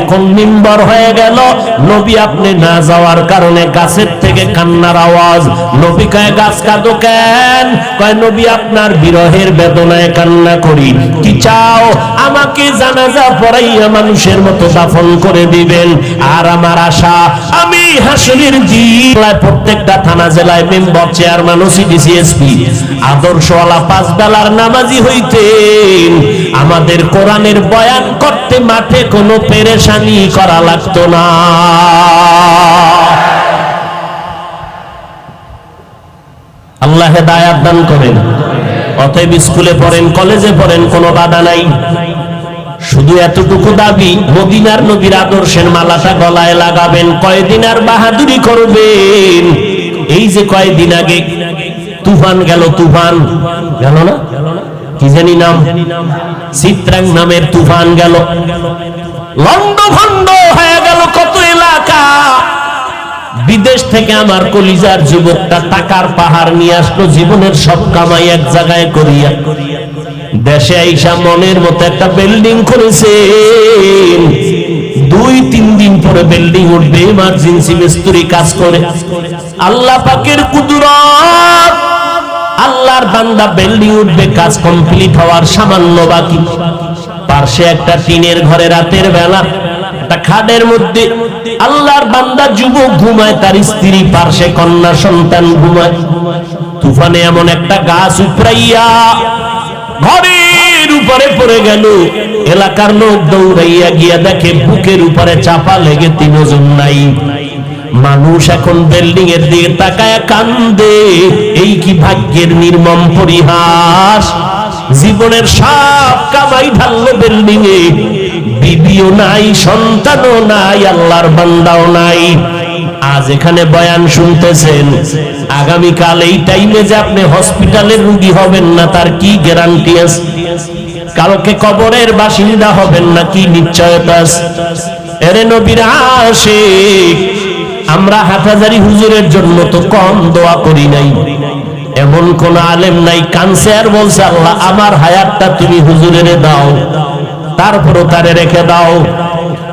এখন মিম্বর হয়ে গেল, নবী আপনি না যাওয়ার কারণে গাছের থেকে কান্নার আওয়াজ। নবী কয়, গাছ কাঁদো কেন? কয়, নবী আপনার বিরহের বেদনায় কান্না করি। কি চাও? আমাকে জানাজা পড়াইয়া মানুষের মতো দাফন করে দিবেন। আর আমার আশা, আমি হাসরের দিন প্রত্যেকটা থানা জেলায় মেম্বার, চেয়ারম্যান, ওসিডিসি, এসপি আদর্শওয়ালা 5 বেলার নামাজি হইতেন। আমাদের কোরআনের বয়ান করতে মাঠে কোনো পেরেশানি করা লাগতো না। আল্লাহ হেদায়েত দান করেন। অতএব স্কুলে পড়েন, কলেজে পড়েন, কোনো বাধা নাই। শুধু এতটুকু দাবি, মদিনার নবীর আদর্শের মালাটা গলায় লাগাবেন। কয়দিন আর বাহাদুরি করবেন? এই যে কয়দিন আগে তুফান গেল, তুফান গেল না, কি জানি নাম, চিত্রাং নামের তুফান গেল, লন্ডভন্ড হয়ে গেল কত এলাকা। বিদেশ থেকে আমার কলিজার যুবকটা টাকার পাহাড় নিয়ে আসলো, জীবনের সব কামাই এক জায়গায় করিয়া দেশে আইসা মনের মতো একটা বিল্ডিং করেছেন। 2-3 দিন পরে বিল্ডিং উঠবে, ইমার্জেন্সি মিস্ত্রি কাজ করে। আল্লাহ পাকের কুদরত, আল্লাহর বান্দা বিল্ডিং উঠবে, কাজ কমপ্লিট হওয়ার সামান্য বাকি। পাশে একটা টিনের ঘরে রাতের বেলা একটা খাটের মধ্যে আল্লাহর বান্দা যুবক ঘুমায়, তার স্ত্রী পাশে কন্যা সন্তান ঘুমায়। তুফানে এমন একটা গাছ উপড়াইয়া ঘরের উপরে পড়ে গেল। এলাকার লোক দৌড়াইয়া গিয়া দেখে বুকের উপরে চাপা লেগে 3 জন নাই। মানুষ এখন বিল্ডিং এর দিকে তাকায় কান্দে, এই কি ভাগ্যের নির্মম পরিহাস। জীবনের সব কামাই ঢাললো বিল্ডিং এ, বিবিও নাই, সন্তানও নাই, আল্লাহর বান্দাও নাই। আজ এখানে বয়ান শুনতেছেন, আগামীকাল এই টাইমে যে আপনি হসপিটালের রোগী হবেন না, তার কি গ্যারান্টি আছে? কালকে কবরের বাসিন্দা হবেন না, কি নিশ্চয়তা আছে? এরে নবীর আশিক, আমরা হাটহাজারী হুজুরের জন্য তো কম দোয়া করি নাই। এমন কোন আলেম নাই কানছে আর বলছে, আল্লাহ আমার হায়াতটা তুমি হুজুরের দাও, তারপরও তারে রেখে দাও।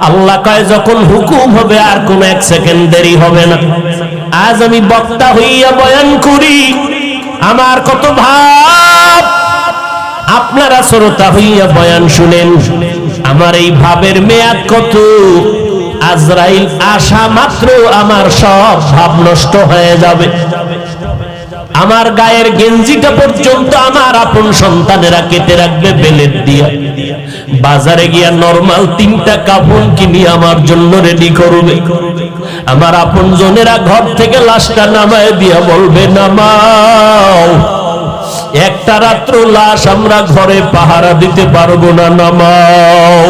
আল্লাহ কয়, যখন হুকুম হবে আর কোন 1 সেকেন্ড দেরি হবে না। আজ আমি বক্তা হইয়া বয়ান করি, আমার কত ভাব, আপনারা শ্রোতা হইয়া বয়ান শুনেন। আমার এই ভাবের মেয়াদ কত? আজরাইল আসা মাত্র আমার সব ভাব নষ্ট হয়ে যাবে। আমার গায়ের গেঞ্জিটা পর্যন্ত আমার আপন সন্তানেরা কেটে রাখবে বেলেট দিয়া। বাজারে গিয়া নরমাল 3টা কাপড় কিনে আমার জন্য রেডি করবে। আমার আপন জনেরা ঘর থেকে লাশটা নামায় দিয়া বলবে, নামাও, একটা রাত্র লাশ আমরা ঘরে পাহারা দিতে পারবো না, নামাও।